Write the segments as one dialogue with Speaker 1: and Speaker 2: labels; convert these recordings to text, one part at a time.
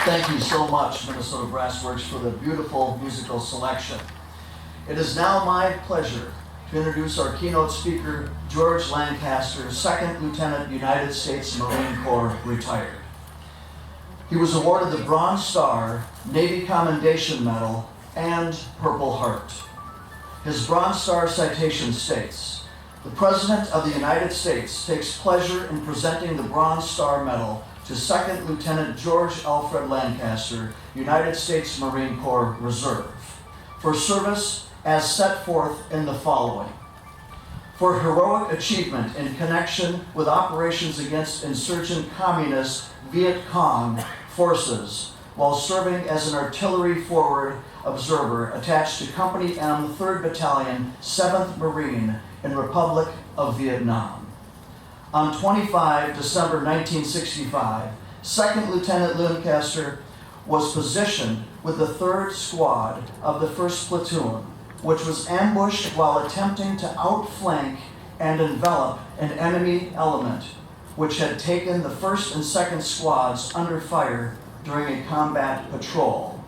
Speaker 1: Thank you so much, Minnesota Brass Works, for the beautiful musical selection. It is now my pleasure to introduce our keynote speaker, George Lancaster, 2nd Lieutenant, United States Marine Corps, retired. He was awarded the Bronze Star, Navy Commendation Medal, and Purple Heart. His Bronze Star citation states, "The President of the United States takes pleasure in presenting the Bronze Star Medal to 2nd Lieutenant George Alfred Lancaster, United States Marine Corps Reserve, for service as set forth in the following. For heroic achievement in connection with operations against insurgent communist Viet Cong forces while serving as an artillery forward observer attached to Company M, 3rd Battalion, 7th Marine in Republic of Vietnam. On 25 December 1965, 2nd Lieutenant Lancaster was positioned with the 3rd Squad of the 1st Platoon, which was ambushed while attempting to outflank and envelop an enemy element, which had taken the 1st and 2nd Squads under fire during a combat patrol.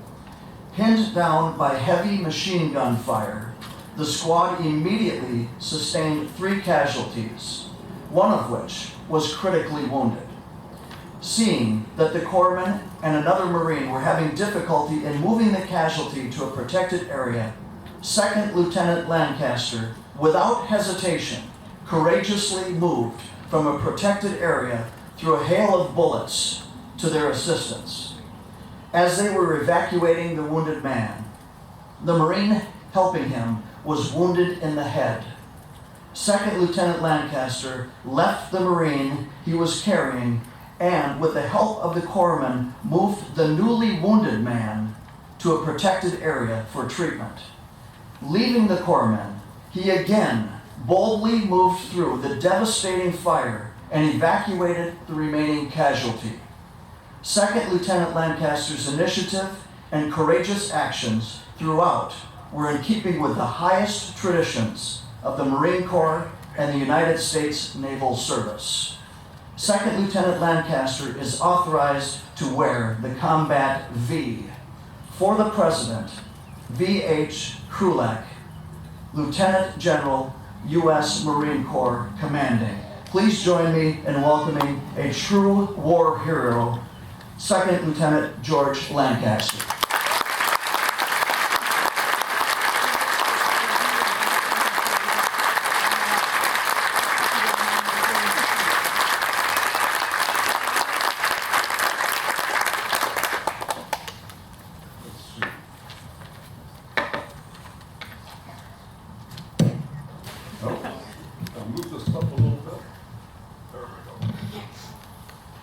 Speaker 1: Pinned down by heavy machine gun fire, the squad immediately sustained 3 casualties, one of which was critically wounded. Seeing that the corpsman and another Marine were having difficulty in moving the casualty to a protected area, 2nd Lieutenant Lancaster, without hesitation, courageously moved from a protected area through a hail of bullets to their assistance. As they were evacuating the wounded man, the Marine helping him was wounded in the head. 2nd Lieutenant Lancaster left the Marine he was carrying and, with the help of the corpsman, moved the newly wounded man to a protected area for treatment. Leaving the corpsman, he again boldly moved through the devastating fire and evacuated the remaining casualty. 2nd Lieutenant Lancaster's initiative and courageous actions throughout were in keeping with the highest traditions of the Marine Corps and the United States Naval Service. 2nd Lieutenant Lancaster is authorized to wear the Combat V. For the President, V.H. Krulak, Lieutenant General, U.S. Marine Corps Commanding. Please join me in welcoming a true war hero, 2nd Lieutenant George Lancaster.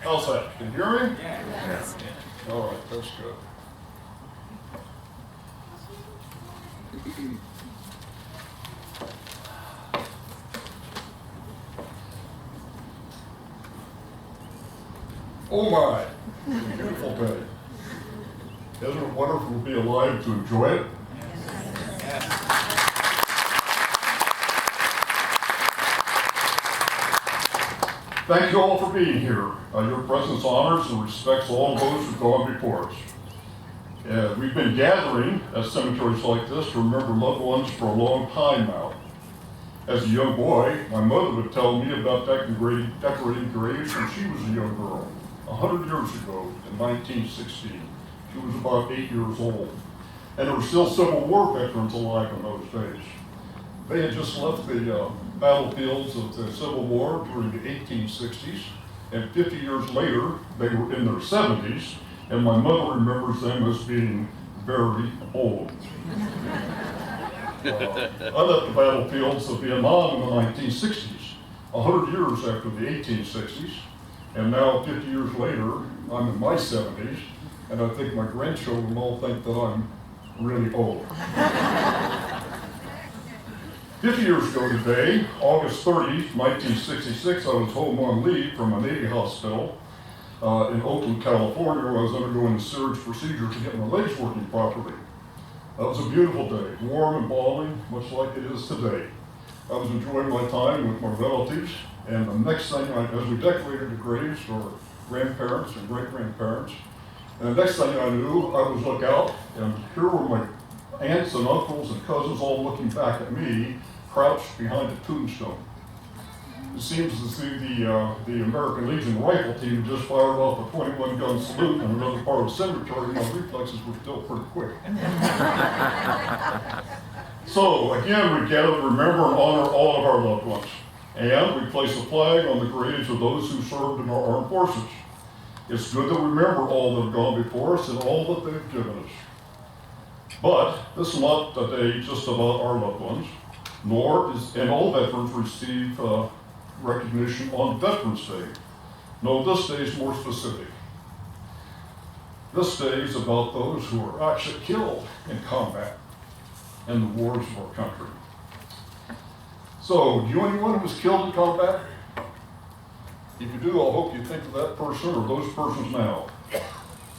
Speaker 2: How's that? Can you hear me? Yes. All right, that's good. Oh my, beautiful day. Isn't it wonderful to be alive to enjoy it? Thank you all for being here. Your presence honors and respects all those who've gone before us. We've been gathering at cemeteries like this to remember loved ones for a long time now. As a young boy, my mother would tell me about decorating graves when she was a young girl, 100 years ago in 1916. She was about 8 years old. And there were still Civil War veterans alive in those days. They had just left the battlefields of the Civil War during the 1860s, and 50 years later, they were in their 70s, and my mother remembers them as being very old. I left the battlefields of Vietnam in the 1960s, 100 years after the 1860s, and now 50 years later, I'm in my 70s, and I think my grandchildren all think that I'm really old. 50 years ago today, August 30, 1966, I was home on leave from a Navy hospital in Oakland, California, where I was undergoing a surge procedure to get my legs working properly. That was a beautiful day, warm and balmy, much like it is today. I was enjoying my time with my relatives, and the next thing, as we decorated the graves for grandparents and great-grandparents, And the next thing I knew, I was look out, and here were my aunts and uncles and cousins all looking back at me, crouched behind a tombstone. It seems as though the American Legion rifle team just fired off a 21-gun salute in another part of the cemetery, and my reflexes were still pretty quick. So, again, we gather to remember and honor all of our loved ones. And we place a flag on the graves of those who served in our armed forces. It's good to remember all that have gone before us and all that they've given us. But this is not a day just about our loved ones, nor is, and all veterans receive recognition on Veterans Day. No, this day is more specific. This day is about those who are actually killed in combat in the wars of our country. So, do you know anyone who was killed in combat? If you do, I hope you think of that person or those persons now.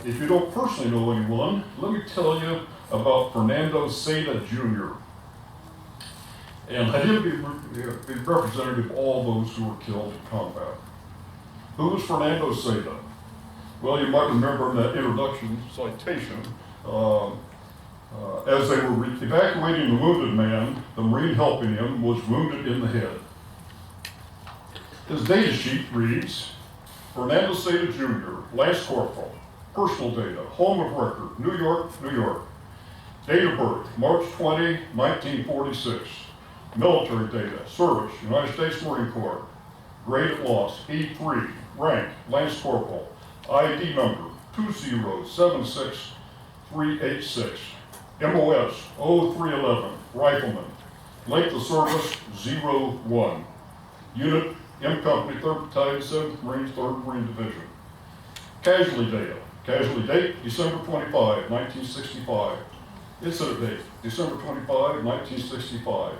Speaker 2: If you don't personally know anyone, let me tell you about Fernando Seda Jr. And let him be representative of all those who were killed in combat. Who was Fernando Seda? Well, you might remember in that introduction citation, as they were evacuating the wounded man, the Marine helping him was wounded in the head. His data sheet reads, Fernando Seda Jr., Lance Corporal, personal data, home of record, New York, New York. Date of birth, March 20, 1946. Military data, service, United States Marine Corps. Grade at loss, E3. Rank, Lance Corporal. ID number, 2076386. MOS, 0311, Rifleman. Length of service, 01. Unit, M Company, 3rd Battalion, 7th Marines, 3rd Marine Division. Casualty data. Casualty date, December 25, 1965. Incident date, December 25, 1965.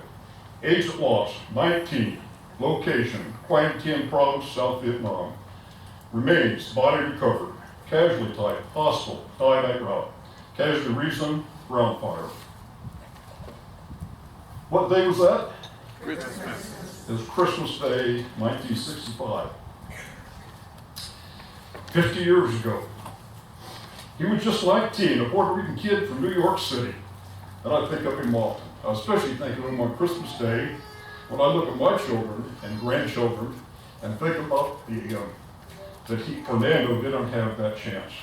Speaker 2: Age at loss, 19. Location, Quang Tien Province, South Vietnam. Remains, body recovered. Casualty type, hostile, died en route. Casualty reason, ground fire. What day was that?
Speaker 3: Christmas.
Speaker 2: It was Christmas Day, 1965. 50 years ago. He was just 19, a Puerto Rican kid from New York City. And I think of him often. I especially think of him on Christmas Day when I look at my children and grandchildren and think about Fernando didn't have that chance.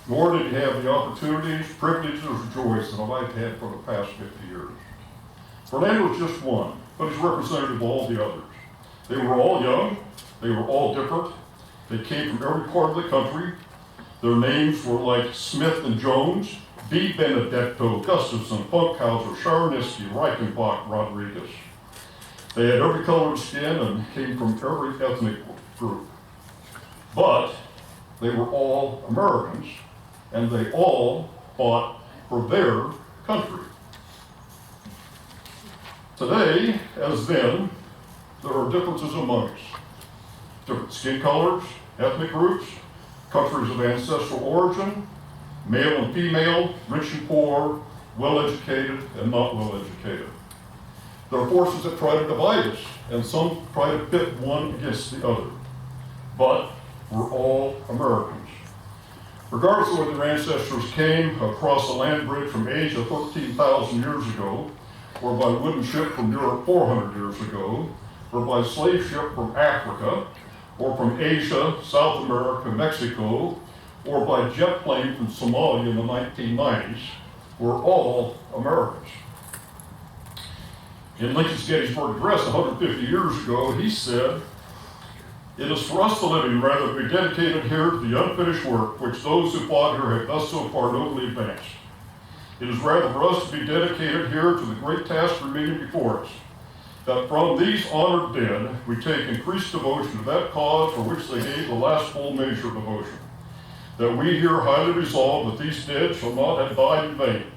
Speaker 2: Nor did he have the opportunities, privileges, or joys that I've had for the past 50 years. Fernando was just one, but he's representative of all the others. They were all young, they were all different, they came from every part of the country. Their names were like Smith and Jones, B. Benedetto, Gustafson, Funkhauser, Charniski, Reichenbach, Rodriguez. They had every color of skin and came from every ethnic group. But they were all Americans, and they all fought for their country. Today, as then, there are differences among us. Different skin colors, ethnic groups, countries of ancestral origin, male and female, rich and poor, well-educated and not well-educated. There are forces that try to divide us, and some try to pit one against the other. But we're all Americans. Regardless of whether their ancestors came across a land bridge from Asia 13,000 years ago, or by wooden ship from Europe 400 years ago, or by slave ship from Africa, or from Asia, South America, Mexico, or by jet plane from Somalia in the 1990s, we're all Americans. In Lincoln's Gettysburg Address 150 years ago, he said, "It is for us to live in rather be dedicated here to the unfinished work which those who fought here have thus so far nobly advanced. It is rather for us to be dedicated here to the great task remaining before us, that from these honored dead we take increased devotion to that cause for which they gave the last full measure of devotion, that we here highly resolve that these dead shall not have died in vain,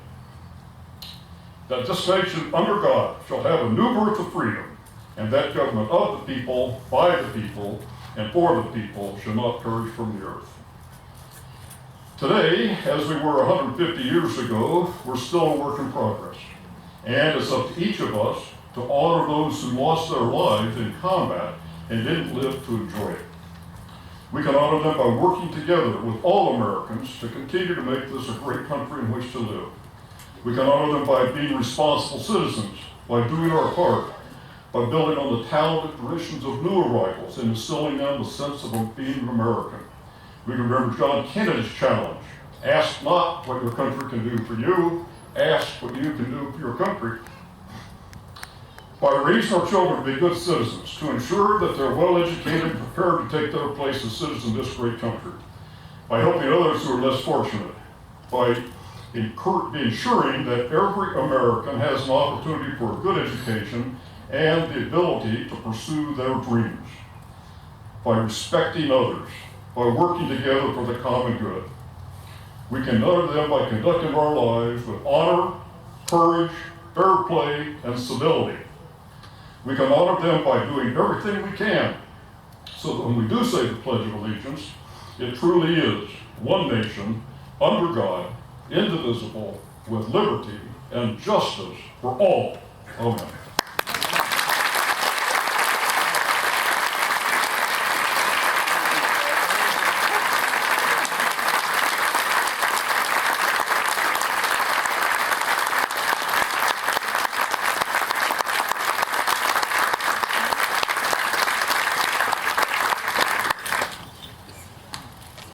Speaker 2: that this nation under God shall have a new birth of freedom, and that government of the people, by the people, and for the people shall not perish from the earth." Today, as we were 150 years ago, we're still a work in progress. And it's up to each of us to honor those who lost their lives in combat and didn't live to enjoy it. We can honor them by working together with all Americans to continue to make this a great country in which to live. We can honor them by being responsible citizens, by doing our part, by building on the talented traditions of new arrivals and instilling in them a sense of being an American. We can remember John Kennedy's challenge: ask not what your country can do for you, ask what you can do for your country. By raising our children to be good citizens, to ensure that they're well educated and prepared to take their place as citizens in this great country. By helping others who are less fortunate. By ensuring that every American has an opportunity for a good education and the ability to pursue their dreams. By respecting others, by working together for the common good. We can honor them by conducting our lives with honor, courage, fair play, and civility. We can honor them by doing everything we can so that when we do say the Pledge of Allegiance, it truly is one nation, under God, indivisible, with liberty and justice for all. Amen.